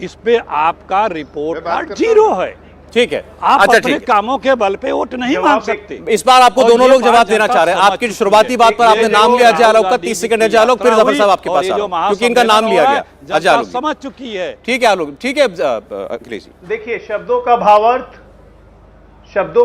इस पे आपका रिपोर्ट कार्ड 0 है। ठीक है, आप अपने कामों के बल पे वोट नहीं मांग सकते। इस बार आपको दोनों लोग जवाब देना चाह रहे हैं। आपकी शुरुआती बात पर आपने नाम लिया अजय आलोक का, 30 सेकंड अजय आलोक, फिर जफर साहब आपके पास आ रहा हूं, क्योंकि इनका नाम लिया गया। अजय आलोक समझ चुकी है। ठीक है आलोक, ठीक है अखिलेश जी। देखिए, शब्दों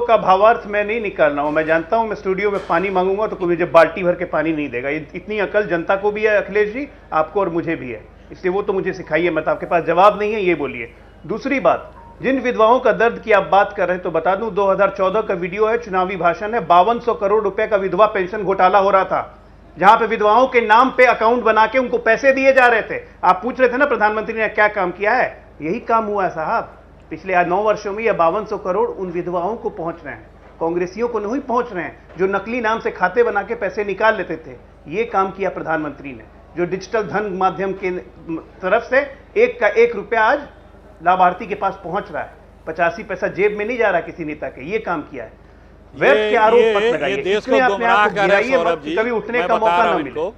का भावार्थ मैं नहीं निकाल रहा हूं। मैं जानता हूं मैं स्टूडियो में पानी मांगूंगा तो कोई मुझे बाल्टी भर के पानी नहीं देगा। इतनी अकल जनता को भी है अखिलेश जी, आपको और मुझे भी है, इसलिए वो तो मुझे सिखाइए मत। आपके पास जवाब नहीं है ये बोलिए। दूसरी बात, जिन विधवाओं का दर्द की आप बात कर रहे हैं तो बता दूं, 2014 का वीडियो है, चुनावी भाषण है, 5200 करोड़ रुपए का विधवा पेंशन घोटाला हो रहा था। जहां पे विधवाओं के नाम पे अकाउंट बना के उनको पैसे दिए जा रहे थे। आप पूछ रहे थे ना प्रधानमंत्री ने क्या काम किया है, यही काम हुआ है साहब। पिछले 9 वर्षों में यह 5200 करोड़ उन विधवाओं को पहुंच रहे हैं, कांग्रेसियों को नहीं पहुंच रहे हैं, जो नकली नाम से खाते बना के पैसे निकाल लेते थे। ये काम किया प्रधानमंत्री ने, जो डिजिटल धन माध्यम के तरफ से एक का एक रुपया आज लाभार्थी के पास पहुंच रहा है, 85 पैसा जेब में नहीं जा रहा किसी नेता के। ये काम किया है। वेब के आरोप मत लगाइए, देश को गुमराह कर रहे हैं सौरभ जी, कभी उठने मैं का बता मौका रहा ना हूं मिले। इनको।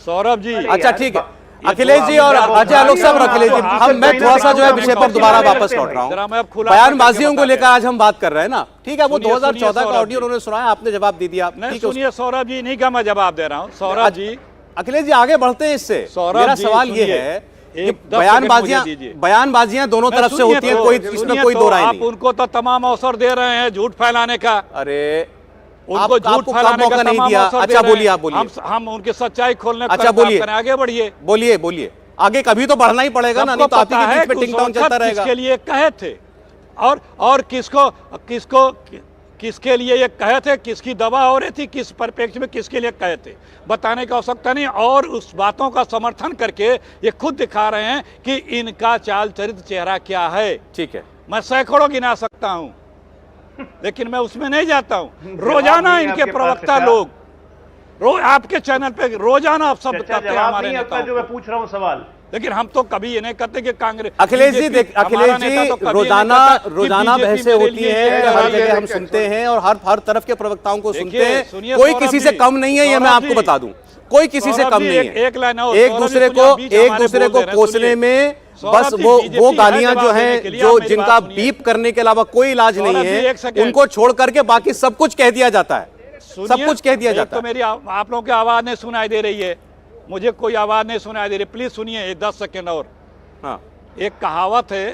सौरभ जी, अच्छा ठीक है अखिलेश जी और अच्छा आलोक साहब, अखिलेश जी मैं थोड़ा सा जो है विषय पर दोबारा वापस लौट रहा हूँ। बयानबाजियों को लेकर आज हम बात कर रहे हैं ना, ठीक है, वो 2014 का ऑडियो उन्होंने सुनाया, आपने जवाब दे दिया। सुनिए सौरभ जी, नहीं का मैं जवाब दे रहा हूँ। सौरभ जी, अखिलेश जी आगे बढ़ते हैं इससे। मेरा सवाल ये है कि बयानबाजियां दोनों तरफ से होती हैं, कोई इसमें कोई दो राय नहीं। आप उनको तो तमाम अवसर दे रहे हैं झूठ फैलाने का। अरे उनको झूठ फैलाने का तमाम अवसर। अच्छा बोलिए, आप बोलिए। हम उनकी सच्चाई खोलने अच्छा बोलिए, आगे बढ़िए। बोलिए आगे, कभी तो बढ़ना ही पड़ेगा ना, नहीं तो आपके बीच में टिंग टॉन्ग चलता रहेगा। किसके लिए कहे थे और किसके लिए ये कहे थे, किसकी दवा हो रही थी, किस परिप्रेक्ष्य में किसके लिए कहे थे, बताने की आवश्यकता नहीं। और उस बातों का समर्थन करके ये खुद दिखा रहे हैं कि इनका चाल चरित्र चेहरा क्या है। ठीक है, मैं सैकड़ों गिना सकता हूं, लेकिन मैं उसमें नहीं जाता हूं। रोजाना इनके प्रवक्ता लोग आपके चैनल पे रोजाना आप शब्द कहते हैं हमारे नेताओं जो मैं पूछ रहा हूं सवाल, लेकिन हम तो कभी ये नहीं कहते कि कांग्रेस। अखिलेश जी रोजाना बहसें होती हैं, हर जगह हम सुनते हैं और हर तरफ के प्रवक्ताओं को सुनते हैं। कोई किसी से कम नहीं है, ये मैं आपको बता दूं, कोई किसी से कम नहीं है। एक दूसरे को कोसने में बस वो गालियां जो हैं, जो जिनका बीप करने के अलावा कोई इलाज नहीं है, उनको छोड़ करके बाकी सब कुछ कह दिया जाता है, सब कुछ कह दिया जाता है। तो मेरी आप लोगों की आवाज नहीं सुनाई दे रही है, मुझे कोई आवाज नहीं सुनाई दे रही, प्लीज सुनिए 10 सेकेंड और। हाँ, एक कहावत है,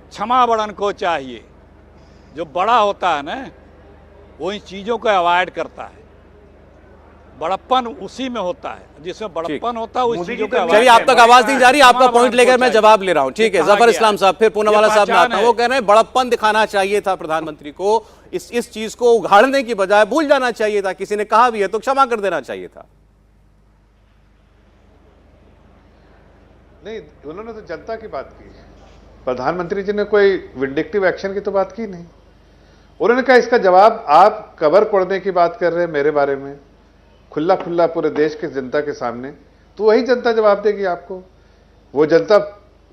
क्षमा बड़न को चाहिए। जो बड़ा होता है ना, वो इन चीजों को अवॉइड करता है। बड़प्पन उसी में होता है, जिसमें बड़प्पन होता है उस चीजों को। चलिए, आप तक आवाज नहीं जा रही, आपका पॉइंट लेकर मैं जवाब ले रहा हूं। ठीक है, जफर इस्लाम साहब, फिर पूनावाला साहब में आता हूं। वो कह रहे हैं बड़प्पन दिखाना चाहिए था प्रधानमंत्री को, इस चीज को उघाड़ने की बजाय भूल जाना चाहिए था। किसी ने कहा भी है तो क्षमा कर देना चाहिए था। नहीं, उन्होंने तो जनता की बात की, प्रधानमंत्री जी ने कोई विंडिक्टिव एक्शन की तो बात की नहीं। उन्होंने कहा इसका जवाब आप कबर पड़ने की बात कर रहे हैं मेरे बारे में, खुला खुला पूरे देश के जनता के सामने, तो वही जनता जवाब देगी आपको। वो जनता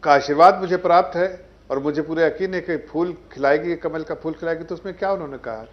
का आशीर्वाद मुझे प्राप्त है और मुझे पूरे यकीन है कि फूल खिलाएगी, कमल का फूल खिलाएगी। तो उसमें क्या उन्होंने कहा,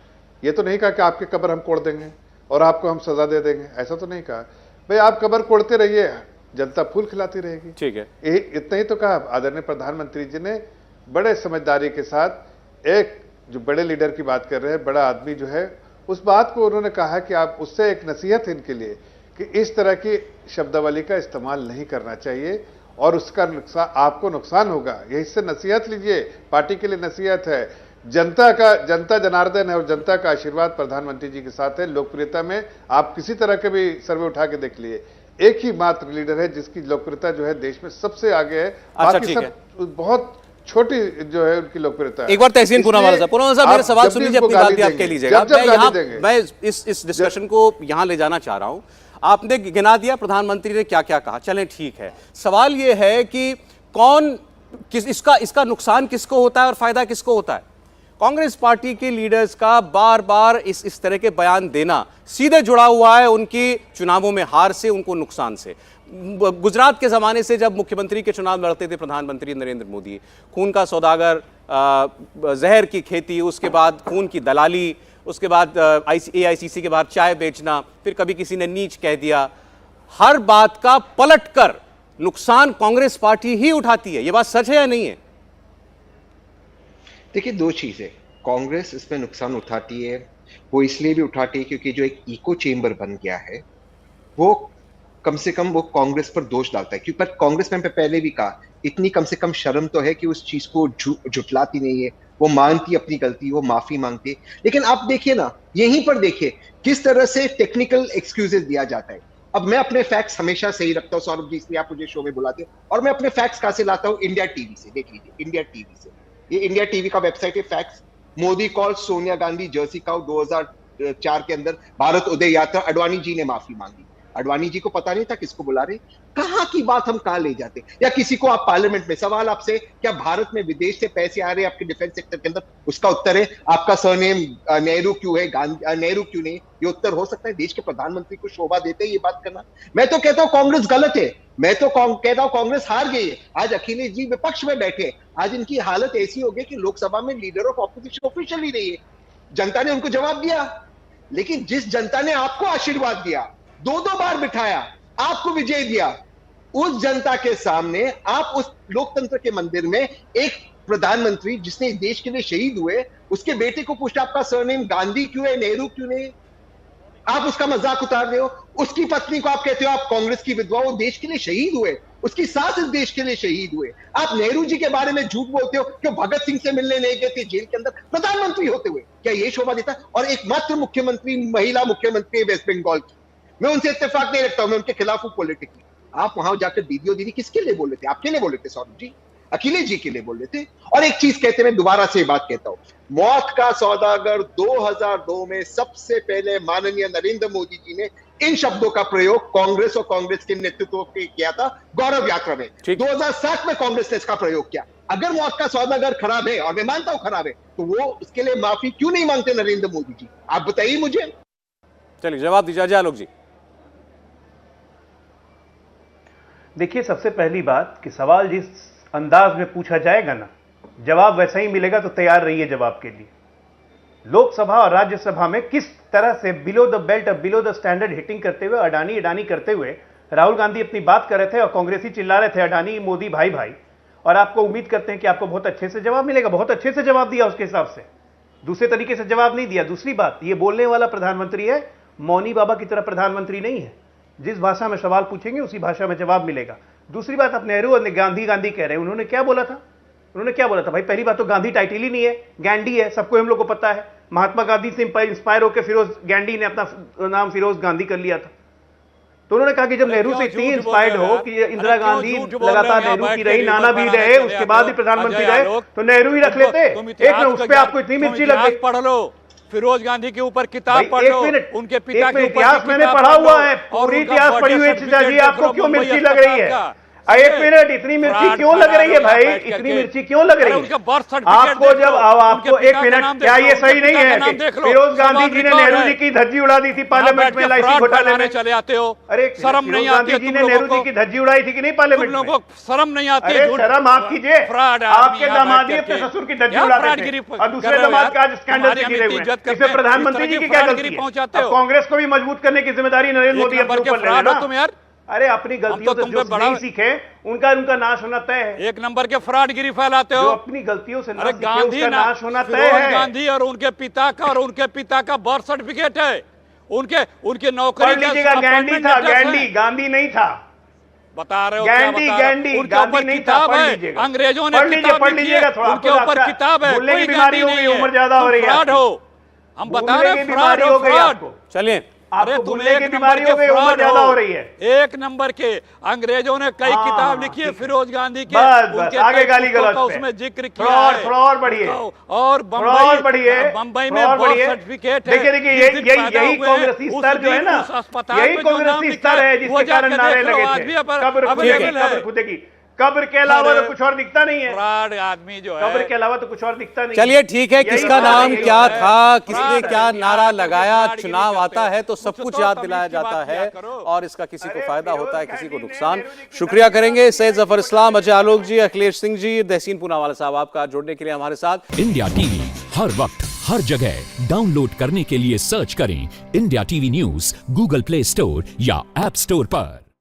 ये तो नहीं कहा कि आपकी कब्र हम कोड़ देंगे और आपको हम सजा दे देंगे, ऐसा तो नहीं कहा। भाई आप कब्र कोड़ते रहिए, जनता फूल खिलाती रहेगी। ठीक है, इतना ही तो कहा आदरणीय प्रधानमंत्री जी ने, बड़े समझदारी के साथ। एक जो बड़े लीडर की बात कर रहे हैं, बड़ा आदमी जो है, उस बात को उन्होंने कहा कि आप उससे एक नसीहत है इनके लिए कि इस तरह की शब्दावली का इस्तेमाल नहीं करना चाहिए और उसका नुकसान आपको नुकसान होगा। यही से नसीहत लीजिए, पार्टी के लिए नसीहत है। जनता जनार्दन है और जनता का आशीर्वाद प्रधानमंत्री जी के साथ है। लोकप्रियता में आप किसी तरह के भी सर्वे उठा के देख लिए, एक ही मात्र लीडर है जिसकी लोकप्रियता जो है देश में सबसे आगे है। बाकी सब बहुत छोटी जो है उनकी लोकप्रियता। एक बार तहसीन पूनावाला साहब मेरे सवाल सुन लीजिए, अपनी बात भी आप कह लीजिएगा। मैं इस डिस्कशन को यहां ले जाना चाह रहा हूं। आपने गिना दिया प्रधानमंत्री ने क्या क्या कहा, चलें ठीक है। सवाल यह है कि इसका नुकसान किसको होता है और फायदा किसको होता है। कांग्रेस पार्टी के लीडर्स का बार बार इस तरह के बयान देना सीधे जुड़ा हुआ है उनकी चुनावों में हार से, उनको नुकसान से। गुजरात के जमाने से जब मुख्यमंत्री के चुनाव लड़ते थे प्रधानमंत्री नरेंद्र मोदी, खून का सौदागर, जहर की खेती, उसके बाद खून की दलाली, उसके बाद AICC के बाहर चाय बेचना, फिर कभी किसी ने नीच कह दिया। हर बात का पलटकर नुकसान कांग्रेस पार्टी ही उठाती है। यह बात सच है या नहीं है? देखिए, दो चीजें, कांग्रेस इसमें नुकसान उठाती है। वो इसलिए भी उठाती है क्योंकि जो एक इको चेंबर बन गया है, वो कम से कम वो कांग्रेस पर दोष डालता है। क्योंकि पर कांग्रेस में पहले भी कहा, इतनी कम से कम शर्म तो है कि उस चीज को झुटलाती नहीं है, वो मानती अपनी गलती, वो माफी मांगती है। लेकिन आप देखिए ना, यहीं पर देखिए किस तरह से टेक्निकल एक्सक्यूजेस दिया जाता है। अब मैं अपने फैक्ट्स हमेशा सही रखता हूँ सौरभ जी, इसलिए आप मुझे शो में बुलाते हैं। और मैं अपने फैक्ट्स कहां से लाता हूँ? इंडिया टीवी से। देख लीजिए, इंडिया टीवी से, ये इंडिया टीवी का वेबसाइट है, facts. Modi calls Sonia Gandhi Jersey cow 2004 के अंदर भारत उदय यात्रा, अडवाणी जी ने माफी मांगी। अडवाणी जी को पता नहीं था किसको बुला रहे? कहां की बात हम कहां ले जाते? या किसी को आप पार्लियामेंट में सवाल आपसे, क्या भारत में विदेश से पैसे आ रहे हैं आपके डिफेंस सेक्टर के अंदर? उसका उत्तर है आपका सरनेम नेहरू क्यों है, नेहरू क्यों नहीं? ये उत्तर हो सकता है देश के प्रधानमंत्री को शोभा देते ये बात करना? मैं तो कहता हूं कांग्रेस गलत है, मैं तो कहता हूं कांग्रेस हार गई है। आज अखिलेश जी विपक्ष में बैठे, आज इनकी हालत ऐसी हो गई कि लोकसभा में लीडर ऑफ ऑपोजिशन ऑफिशियल ही नहीं है। जनता ने उनको जवाब दिया, लेकिन जिस जनता ने आपको आशीर्वाद दिया, 2-2 बार बिठाया, आपको विजय दिया, उस जनता के सामने आप उस लोकतंत्र के मंदिर में एक प्रधानमंत्री जिसने इस देश के लिए शहीद हुए, उसके बेटे को पूछते आपका सरनेम गांधी क्यों है, नेहरू क्यों नहीं? आप उसका मजाक उतार रहे हो। उसकी पत्नी को आप कहते हो आप कांग्रेस की विधवा, वो देश के लिए शहीद हुए, उसकी सास इस देश के लिए शहीद हुए। आप नेहरू जी के बारे में झूठ बोलते हो कि भगत सिंह से मिलने नहीं गए थे जेल के अंदर, प्रधानमंत्री होते हुए। क्या ये शोभा देता है? और एकमात्र मुख्यमंत्री, महिला मुख्यमंत्री वेस्ट बंगाल की, मैं उनसे इत्तेफाक नहीं रखता हूं, मैं उनके खिलाफ हूं पॉलिटिकली। आप वहां जाकर दीदी किसके लिए बोले थे? आपके लिए बोले थे सौरभ जी, अखिलेश जी के लिए बोले थे। और एक चीज कहते, मैं दोबारा से बात कहता हूं, मौत का सौदागर 2002 में सबसे पहले माननीय नरेंद्र मोदी जी ने इन शब्दों का प्रयोग कांग्रेस और कांग्रेस के नेतृत्व पे किया था गौरव यात्रा में। 2007 में कांग्रेस ने इसका प्रयोग किया। अगर मौत का सौदागर खराब है, और मैं मानता हूं खराब है, तो वो उसके लिए माफी क्यों नहीं मांगते नरेंद्र मोदी जी? आप बताइए मुझे। चलिए जवाब दीजिए अजय आलोक जी। देखिए, सबसे पहली बात कि सवाल जिस अंदाज में पूछा जाएगा ना, जवाब वैसा ही मिलेगा, तो तैयार रहिए जवाब के लिए। लोकसभा और राज्यसभा में किस तरह से बिलो द बेल्ट और बिलो द स्टैंडर्ड हिटिंग करते हुए, अडानी करते हुए राहुल गांधी अपनी बात कर रहे थे और कांग्रेसी चिल्ला रहे थे अडानी मोदी भाई भाई, और आपको उम्मीद करते हैं कि आपको बहुत अच्छे से जवाब मिलेगा। बहुत अच्छे से जवाब दिया उसके हिसाब से, दूसरे तरीके से जवाब नहीं दिया। दूसरी बात, ये बोलने वाला प्रधानमंत्री है, मौनी बाबा की तरह प्रधानमंत्री नहीं है। जिस भाषा में सवाल पूछेंगे उसी भाषा में जवाब मिलेगा। दूसरी बात, आप नेहरू और गांधी कह रहे हैं, उन्होंने क्या बोला था? उन्होंने क्या बोला था भाई? पहली बात तो गांधी टाइटल ही नहीं है, गैंडी है, सबको हम लोग को पता है। महात्मा गांधी से इंस्पायर होकर फिरोज गैंडी ने अपना नाम फिरोज गांधी कर लिया था। तो उन्होंने कहा कि जब नेहरू से इतनी इंस्पायर्ड हो कि इंदिरा गांधी लगातार नेहरू की रही, नाना भी रहे, उसके बाद भी प्रधानमंत्री रहे, तो नेहरू ही रख लेते। एक मिनट, उस पर आपको इतनी मिर्ची लग गई? पढ़ लो, फिरोज गांधी के ऊपर किताब पढ़ लो, उनके पिता के ऊपर इतिहास मैंने पढ़ा हुआ है, पूरी इतिहास पढ़ी हुई है जी। आपको क्यों मिर्ची लग रही है? एक मिनट, इतनी मिर्ची क्यों लग रही है भाई? इतनी मिर्ची क्यों लग रही है आपको? जब आपको, एक मिनट, क्या ये सही नहीं है? फिरोज गांधी जी ने नेहरू जी की धज्जी उड़ा दी थी पार्लियामेंट में एलआईसी घोटाले में। चले आते हो, अरे शर्म नहीं आती? गांधी जी ने नेहरू जी की धज्जी उड़ाई थी कि नहीं पार्लियामेंट में? लोगों को शर्म नहीं आती? शर्म आप कीजिए। आपके दामाद ही अपने ससुर की धज्जी उड़ाते थे और दूसरे दामाद का आज स्कैंडल से घिरे हुए हैं। इसमें प्रधानमंत्री जी की क्या गलती है? कांग्रेस को भी मजबूत करने की जिम्मेदारी नरेंद्र मोदी अपने ऊपर ले लेना। तुम यार, अरे अपनी गलतियों से जो नहीं सीखे उनका नाश होना तय है। एक नंबर के फ्रॉडगिरी फैलाते हो। जो अपनी गलतियों से गांधी नाश होना तय है। गांधी और उनके पिता का बर्थ सर्टिफिकेट है, उनके नौकरी पढ़ लीजिएगा। गैंडी था, गांधी नहीं था। बता रहे हो? गैंडी गांधी नहीं था। पढ़ लीजिएगा, अंग्रेजों ने पढ़ लीजिएगा थोड़ा, उनके ऊपर किताब है। भूलने की बीमारी हो गई, उम्र ज्यादा हो रही है। फ्रॉड हो, हम बता रहे हैं, फ्रॉड हो गई आपको। चलिए, अरे भूलने की बीमारी हो गई, उम्र ज्यादा हो रही है। एक नंबर के अंग्रेजों ने कई किताब लिखी है फिरोज गांधी के, बस आगे गाली गलौज उसमें जिक्र किया है। फ्रॉड बढ़िए और बंबई में बर्थ सर्टिफिकेट है। देखिए यही कांग्रेसी स्तर जो है ना, यही कांग्रेसी स्तर है जिसके कारण नारे लगे थे। कब्र खुदेगी, कब्र के अलावा तो कुछ और दिखता नहीं है। फ्रॉड आदमी जो है, कब्र के अलावा तो कुछ और दिखता नहीं। चलिए ठीक है, किसका नाम क्या था, किसने क्या नारा लगाया, चुनाव आता है तो सब कुछ याद दिलाया जाता है और इसका किसी को फायदा होता है, किसी को नुकसान। शुक्रिया करेंगे सैयद जफर इस्लाम, अजय आलोक जी, अखिलेश सिंह जी, तहसीन पूनावाला साहब आपका जुड़ने के लिए हमारे साथ। इंडिया टीवी हर वक्त हर जगह डाउनलोड करने के लिए सर्च करें India TV news Google play store या ऐप स्टोर पर।